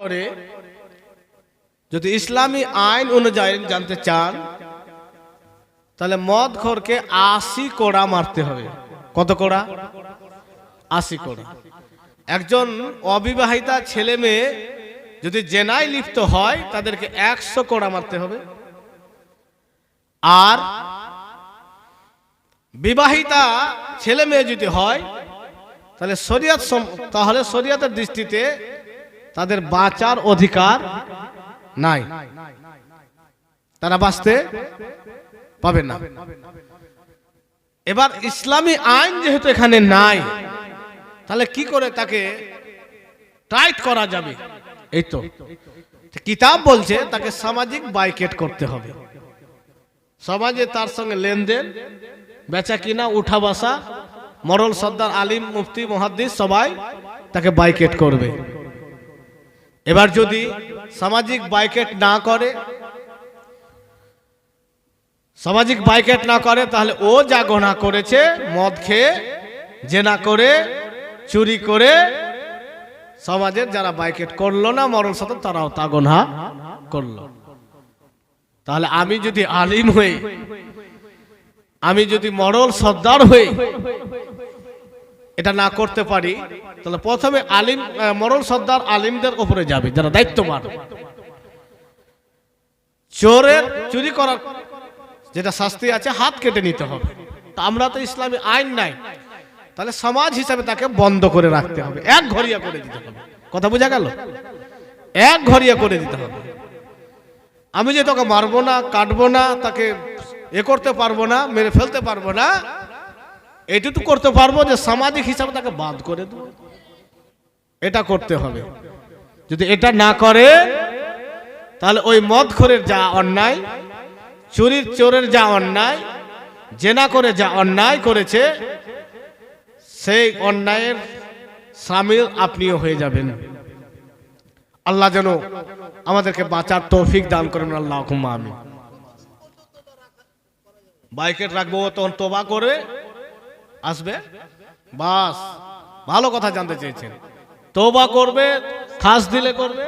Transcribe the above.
করে যদি ইসলামী আইন অনুযায়ী জানতে চান তাহলে মদখোরকে 80 কোড়া মারতে হবে। কত কোড়া? 80 কোড়া। একজন অবিবাহিতা ছেলে মেয়ে যদি জেনায় লিপ্ত হয় তাদেরকে 100 কোড়া মারতে হবে। আর বিবাহিতা ছেলে মেয়ে যদি হয় তাহলে শরিয়তের দৃষ্টিতে তাদের বাঁচার অধিকার নাই, তারা বাঁচতে পাবে না। এবার ইসলামী আইন যেহেতু এখানে নাই, তাহলে কি করে তাকে টাইট করা যাবে? এই তো কিতাব বলছে তাকে সামাজিক বাইকেট করতে হবে। সমাজে তার সঙ্গে লেনদেন, বেচা কিনা, উঠা বসা, মরল সর্দার, আলিম, মুফতি, মুহাদ্দিস সবাই তাকে বাইকেট করবে। এবার যদি সামাজিক বাইকেট না করে, তাহলে ও যা গুনাহ করেছে, মদ খেয়ে, জেনা করে, চুরি করে, সমাজের যারা বাইকেট করলো না মরল সর্দার তারাও তা গুনাহ করলো। তাহলে আমি যদি আলিম হই, আমি যদি মরল সর্দার হই এটা না করতে পারি, তাহলে প্রথমে আলিম, মরল সর্দার আলিমদের উপরে যাবে যারা দায়িত্ববান। চোরের চুরি করার যেটা শাস্তি আছে, হাত কেটে নিতে হবে। তা আমরা তো ইসলামী আইন নাই, তাহলে সমাজ হিসাবে তাকে বন্ধ করে রাখতে হবে, এক ঘরিয়া করে দিতে হবে। কথা বোঝা গেল? এক ঘরিয়া করে দিতে হবে। আমি যে তোকে মারবো না, কাটবো না, তাকে করতে পারবো না, মেরে ফেলতে পারবো না, এইটুকু করতে পারবো যে সামাজিক হিসাবে তাকে বাদ করে দেব। এটা করতে হবে। যদি এটা না করে তাহলে ওই মদখোরের যা অন্যায়, চোরের যা অন্যায়, জেনা করে যা অন্যায় করেছে, সেই অন্যায়ের শামিল আপনিও হয়ে যাবেন। আল্লাহ যেন আমাদেরকে বাঁচার তৌফিক দান করেন। আল্লাহুম্মা আমিন। বাইকেট রাখবো, তখন তোবা করে আসবে, বাস। ভালো কথা জানতে চেয়েছেন, তোবা করবে, খাস দিলে করবে।